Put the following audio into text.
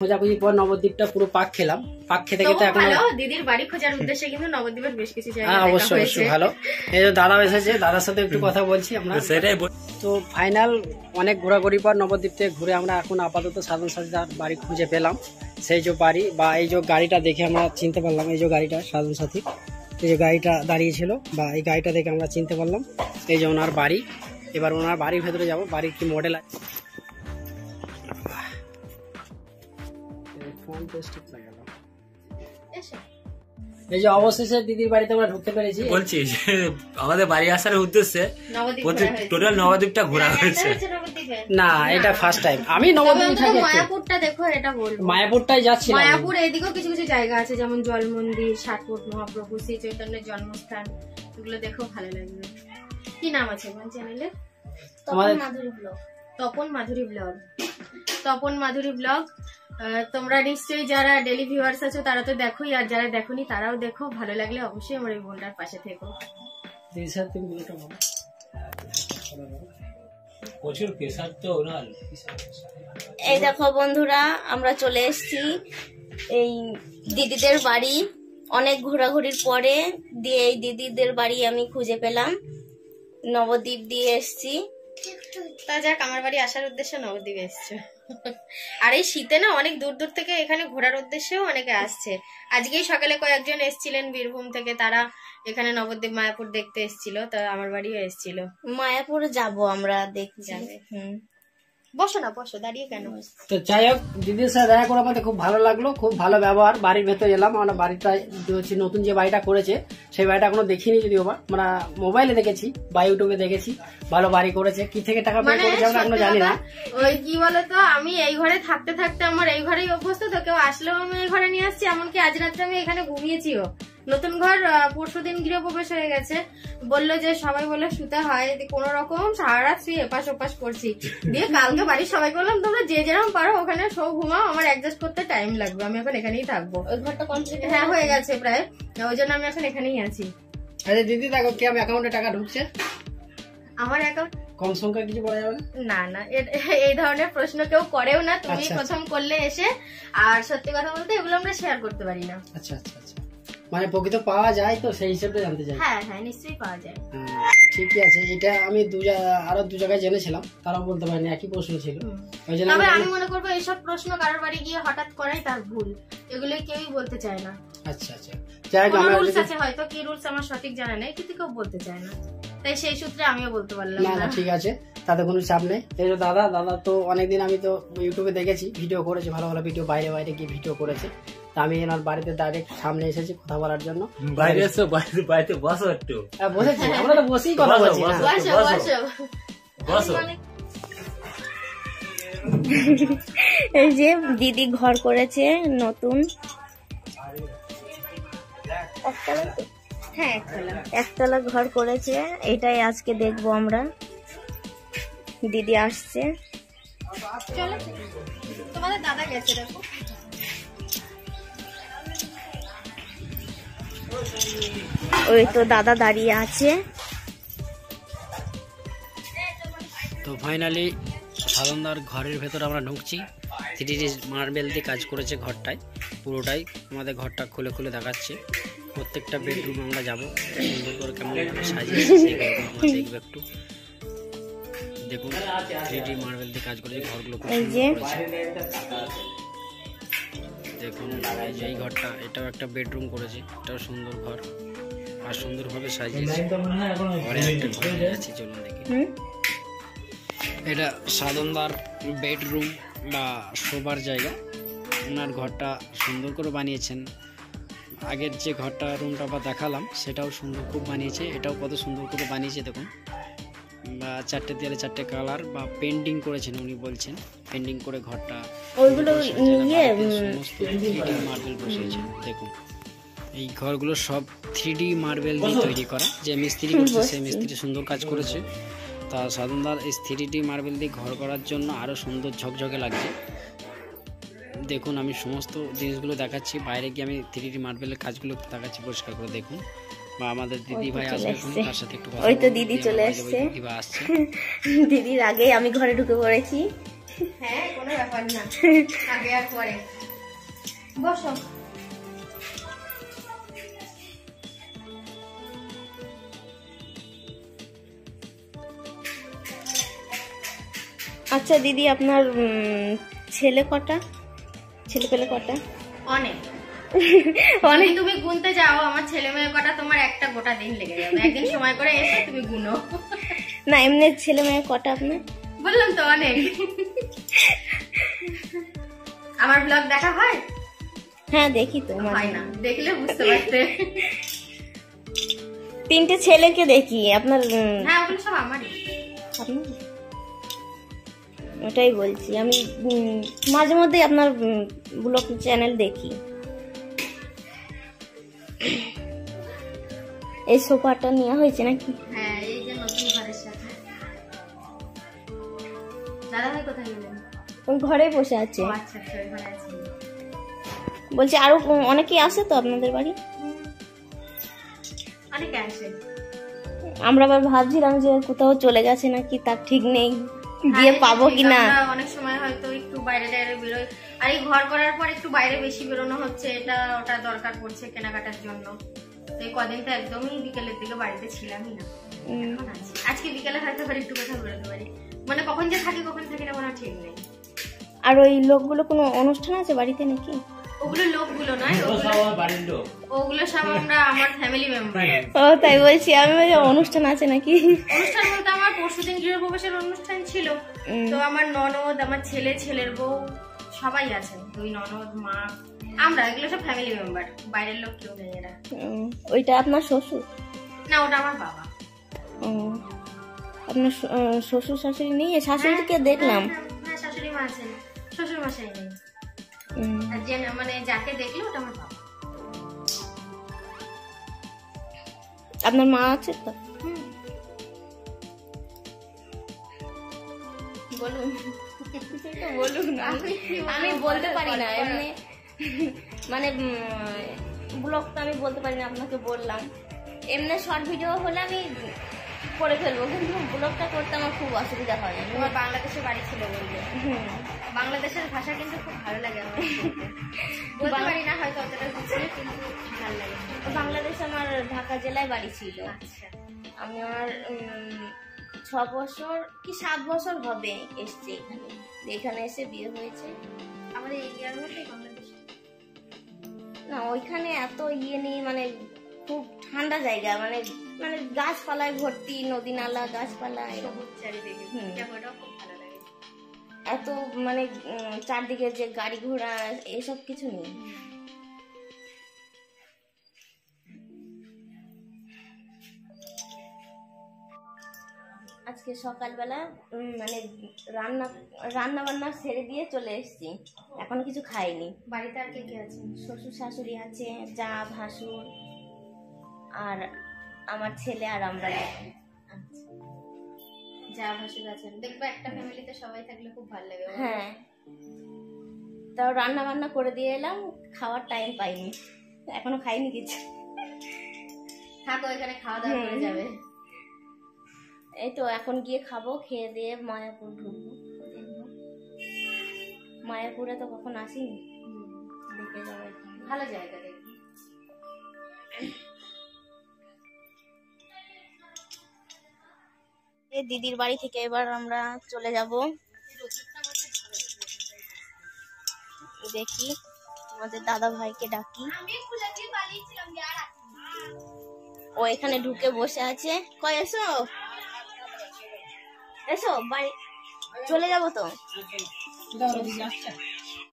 খোঁজাখুঁজির পর নবদ্বীপটা পুরো পাক খেলাম। পাক খেতে খেতে এখন দিদির বাড়ি খোঁজার উদ্দেশ্যে কিন্তু নবদ্বীপের বেশ কিছু জায়গা অবশ্যই ভালো। এই যে দাদা এসেছে, দাদার সাথে একটু কথা বলছি আমরা। সেটাই তো ফাইনাল অনেক ঘোরাঘুরির পর নবদ্বীপ থেকে ঘুরে আমরা এখন আপাতত সাধন সাথীদার বাড়ি খুঁজে পেলাম। সেই যে বাড়ি বা এই যে গাড়িটা দেখে আমরা চিনতে পারলাম, এই যে গাড়িটা সাধন সাথী, এই যে গাড়িটা দাঁড়িয়ে ছিল বা এই গাড়িটা দেখে আমরা চিনতে পারলাম এই যে ওনার বাড়ি। এবার ওনার বাড়ির ভেতরে যাবো, বাড়ির কি মডেল আছে। এই যে অবশেষে দিদির বাড়িতে আমরা ঢুকতে পেরেছি। বলছি আমাদের বাড়ি আসার উদ্দেশ্যে টোটাল নবদ্বীপটা ঘোরা হয়েছে। না, এটা ফার্স্ট টাইম আমি নবদ্বীপ থাকি। মায়াপুরটা দেখো, এটা বলবো মায়াপুরটাই যাচ্ছি। মায়াপুর এদিকেও কিছু কিছু জায়গা আছে, যেমন জল মন্দির, ষাটকোট মহাপ্রভু শ্রী চৈতন্যের জন্মস্থান, এগুলো দেখো ভালো লাগবে। কি নাম আছে কোন চ্যানেলে? তপন মাধুরী ব্লগ। তপন মাধুরী ব্লগ, তপন মাধুরী ব্লগ। তোমরা নিশ্চয়ই যারা ডেলি ভিউয়ার্স আছো তারা তো দেখোই, আর যারা দেখোনি তারাও দেখো। ভালো লাগলে অবশ্যই আমার এই বোনটার পাশে থেকো। প্রচুর প্রেসার তো ওনার। এই দেখো বন্ধুরা, আমরা চলে এসেছি এই দিদিদের বাড়ি। অনেক ঘোরাঘুরির পরে দিয়ে এই দিদিদের বাড়ি আমি খুঁজে পেলাম। নবদ্বীপ দিয়ে এসছি। তা যাক, আমার বাড়ি আসার উদ্দেশ্যে নবদ্বীপ এসছে। আর এই শীতে না অনেক দূর দূর থেকে এখানে ঘোরার উদ্দেশ্যেও অনেকে আসছে। আজকেই সকালে কয়েকজন এসছিলেন বীরভূম থেকে, তারা এখানে নবদ্বীপ মায়াপুর দেখতে এসছিল, তা আমার বাড়িও এসছিল। মায়াপুর যাব আমরা দেখতে। বসো না, বসো, দাঁড়িয়ে কেন? তো যাই হোক, দিদির সাথে দেখা করে আমাদের খুব ভালো লাগলো, খুব ভালো ব্যবহার। বাড়ির ভেতরে এলাম, আমরা বাড়িটা হচ্ছে নতুন যে বাড়িটা করেছে সেই বাড়িটা এখনো দেখিনি, যদিও বা আমরা মোবাইলে দেখেছি বা ইউটিউবে দেখেছি। ভালো বাড়ি করেছে, কি থেকে টাকা পে করেছে আমরা এখনো জানি না। ওই কি বলতো, আমি এই ঘরে থাকতে থাকতে আমার এই ঘরেই অভ্যস্ত, তো কেউ আসলেও আমি এই ঘরে নিয়ে আসছি। এমনকি আজ রাত্রে আমি এখানে ঘুমিয়েছিও। নতুন ঘর পরশুদিন গৃহপ্রবেশ হয়ে গেছে, বললো যে সবাই বলে শুতে হয়, কোন রকম সারা রাত শুয়ে এপাশ ওপাশ করছি। দিয়ে কালকে বাড়ির সবাই বললাম তোমরা যে যেরকম পারো ওখানে সব ঘুমাও, আমার অ্যাডজাস্ট করতে টাইম লাগবে, আমি এখন এখানেই থাকবো। ওই ঘরটা কমপ্লিট হয়ে গেছে প্রায়, ওই জন্য আমি এখন এখানেই আছি। আচ্ছা দিদি, দেখো কি আমার অ্যাকাউন্টে টাকা ঢুকছে? আমার অ্যাকাউন্ট কম সংখ্যা কিছু বলা যাবে না? না, এই ধরনের প্রশ্ন কেউ করেও না, তুমি প্রথম করলে এসে। আর সত্যি কথা বলতে এগুলো আমরা শেয়ার করতে পারি না। আচ্ছা আচ্ছা আচ্ছা, মানে প্রকৃত পাওয়া যায় তো সেই হিসেবে জানতে চাই। হ্যাঁ হ্যাঁ, নিশ্চয়ই পাওয়া যায়। ঠিকই আছে। এটা আমি আরো দু জায়গায় জেনেছিলাম, তারাও বলতে পারিনি, একই প্রশ্ন ছিল। তবে আমি মনে করবো এইসব প্রশ্ন কারোর বাড়ি গিয়ে হঠাৎ করাই তার ভুল, এগুলো কেউই বলতে চায় না। আচ্ছা আচ্ছা, যাই হোক, রুলস আছে, হয়তো কি রুলস আমার সঠিক জানা নেই, কিন্তু কেউ বলতে চায় না, তাই সেই সূত্রে আমিও বলতে পারলাম না। ঠিক আছে, তাতে কোনো চাপ নেই। এই যে দাদা তো অনেকদিন আমি তো ইউটিউবে দেখেছি, ভিডিও করেছে, ভালো ভালো ভিডিও, বাইরে বাইরে গিয়ে ভিডিও করেছে। আমি এনার বাড়িতে ডাইরেক্ট সামনে এসেছি কথা বলার জন্য। বাইরে এসো, বাড়িতে বসো একটু। বসেছি, আমরা তো বসেই কথা বলছি। বসো। এই যে দিদি ঘর করেছে নতুন, একতলা ঘর করেছে। এটাই আজকে দেখবো আমরা। দিদি আসছে, তোমাদের দাদা গেছে, দেখো। ওই তো দাদা দাঁড়িয়ে আছে। তো ফাইনালি সাধনদার ঘরের ভেতরে আমরা ঢুকছি। 3D মার্বেল দিয়ে কাজ করেছে ঘরটায়, পুরোটাই আমাদের ঘরটা খুলে খুলে দেখাচ্ছে। প্রত্যেকটা বেডরুম আমরা যাবো, সুন্দর করে কেমন সাজিয়েছে দেখবো একটু। দেখুন 3D মার্বেল দিয়ে কাজ করেছে ঘরগুলো, দেখুন এই ঘরটা, এটাও একটা বেডরুম করেছে, এটাও সুন্দর ঘর আর সুন্দরভাবে সাজিয়েছে। ঘরে একটা ঘর আছে, চলুন দেখি। এটা সাধনদার বেডরুম বা শোবার জায়গা। ওনার ঘরটা সুন্দর করে বানিয়েছেন। আগের যে ঘরটা রুমটা বা দেখালাম সেটাও সুন্দর খুব বানিয়েছে, এটাও কত সুন্দর করে বানিয়েছে দেখুন। বা 4টে দেয়ালে 4টে কালার বা পেন্টিং করেছেন, উনি বলছেন পেন্টিং করে ঘরটা ওইগুলো সমস্ত 3D মার্বেল বসিয়েছেন। দেখুন এই ঘরগুলো সব 3D মার্বেল দিয়ে তৈরি করা, যে মিস্ত্রি করছে সেই মিস্ত্রি সুন্দর কাজ করেছে। তা সাধনদার এই 3D মার্বেল দিয়ে ঘর করার জন্য আরও সুন্দর ঝকঝকে লাগছে। দেখুন আমি সমস্ত জিনিসগুলো দেখাচ্ছি, বাইরে গিয়ে আমি 3D মার্বেলের কাজগুলো দেখাচ্ছি পরিষ্কার করে। দেখুন বা আমাদের দিদি ভাই আসবে, তার সাথে একটু কথা। ওই তো দিদি চলে এসেছে। দিদি আসছে, দিদির আগে আমি ঘরে ঢুকে পড়েছি। হ্যাঁ, কোনো ব্যাপার না, আগে আর পরে। বসো। আচ্ছা দিদি, আপনার ছেলে কটা, ছেলে পেলে কটা? অনেক। অনেক। তুমি গুনতে যাও আমার ছেলে মেয়ে কটা, তোমার একটা গোটা দিন লেগে যাবে। একদিন সময় করে এসে তুমি গুনো। না এমনি ছেলে মেয়ে কটা আপনার? বললাম তো অনেক। আমার ব্লগ দেখা হয়? হ্যাঁ দেখি তো। হয় না, দেখলে বুঝতে পারতে। 3টে ছেলেকে দেখি আপনার। হ্যাঁ ওগুলো সব আমারই। আপনার? ওটাই বলছি আমি, মাঝে মধ্যে আপনার ব্লগ চ্যানেল দেখি। এই সোফাটা নেওয়া হয়েছে নাকি? হ্যাঁ এই যে নতুন ঘরের সাথে। দাদা ভাই কোথায় গেলেন? ওই ঘরে বসে আছে। আচ্ছা আচ্ছা, ওই ঘরে আছে। বলছি আরো অনেকেই আসে তো আপনাদের বাড়ি? অনেকে আসে। আমরা আবার ভাবছিলাম যে কোথাও চলে গেছে নাকি, তার ঠিক নেই, গিয়ে পাবো কিনা। অনেক সময় হয়তো একটু বাইরে টাইরে বেরোই, আর এই ঘর করার পর একটু বাইরে বেশি বেরোনো হচ্ছে, এটা ওটা দরকার পড়ছে কেনাকাটার জন্য। তো এই কদিন তো একদমই বিকেলের দিকে বাড়িতে ছিলামই না। এখন আছি। আজকে বিকেলে হয়তো একটু কোথাও বেরোতে পারি, মানে কখন যে থাকি কখন থাকি না কোনো ঠিক নেই। আর ওই লোকগুলো কোনো অনুষ্ঠান আছে বাড়িতে নাকি? ওগুলো লোকগুলো নয়, ওগুলো সব আমরা আমার ফ্যামিলি মেম্বার। ও তাই বলছি আমি, অনুষ্ঠান আছে নাকি? অনুষ্ঠান বলতে আমার পরশুদিন গৃহপ্রবেশের অনুষ্ঠান ছিল, তো আমার ননদ, আমার ছেলে, ছেলের বউ সবাই আছেন, 2 ননদ, মা, আমরা এগুলো সব ফ্যামিলি মেম্বার, বাইরের লোক কেউ নেই এরা। ওইটা আপনার শ্বশুর? না ওটা আমার বাবা। আপনার শ্বশুর শাশুড়ি নেই? শাশুড়িকে দেখলাম। হ্যাঁ শাশুড়ি মা আছেন, শ্বশুর মশাই নেই। আর যে মানে যাকে দেখলো ওটা আমার বাবা। আপনার মা আছে তো? বলুন বলুন। আমি বলতে পারি না এমনি, মানে ব্লগটা আমি বলতে পারি না, আপনাকে বললাম। এমনি শর্ট ভিডিও হলে আমি করে ফেলবো, কিন্তু ব্লগটা করতে আমার খুব অসুবিধা হয়। আমার বাংলাদেশে বাড়ি ছিল বলবে। বাংলাদেশের ভাষা কিন্তু খুব ভালো লাগে আমার, বলতে পারি না হয়তো অতটা বুঝলে, কিন্তু ভালো লাগে। বাংলাদেশে আমার ঢাকা জেলায় বাড়ি ছিল। আচ্ছা। আমি আমার 6 বছর কি 7 বছর হবে এসছি এখানে, এখানে এসে বিয়ে হয়েছে। আমাদের এরিয়ার মধ্যে বাংলাদেশ না, ওইখানে এত ইয়ে নেই, মানে খুব ঠান্ডা জায়গা, মানে মানে গাছপালায় ভর্তি, নদী নালা, গাছপালা, সবুজ চারিদিকে, ওটা খুব ভালো লাগে। এত মানে চারদিকে যে গাড়ি ঘোড়া এসব কিছু নেই। আজকে সকালবেলা মানে রান্না বান্না ছেড়ে দিয়ে চলে এসেছি, এখন কিছু খাইনি। বাড়িতে আর কে কে আছে? শ্বশুর শাশুড়ি আছে, যা ভাসুর, আর আমার ছেলে আর আমরা। যা ভাসুর আছেন, দেখবে একটা ফ্যামিলিতে সবাই থাকলে খুব ভালো লাগে। হ্যাঁ, তাও রান্না বান্না করে দিয়ে এলাম, খাওয়ার টাইম পাইনি, এখনো খাইনি কিছু। থাকো এখানে, খাওয়া দাওয়া করে যাবে। এই তো এখন গিয়ে খাবো, খেয়ে দিয়ে মায়াপুর ঢুকবো। মায়াপুরে তো কখন আসিনি, দেখে যাবো, ভালো জায়গা দেখি। দিদির বাড়ি থেকে এবার আমরা চলে যাব। দেখি আমাদের দাদা ভাইকে ডাকি, ও এখানে ঢুকে বসে আছে। কই এসো এসো, বাড়ি চলে যাবো তো।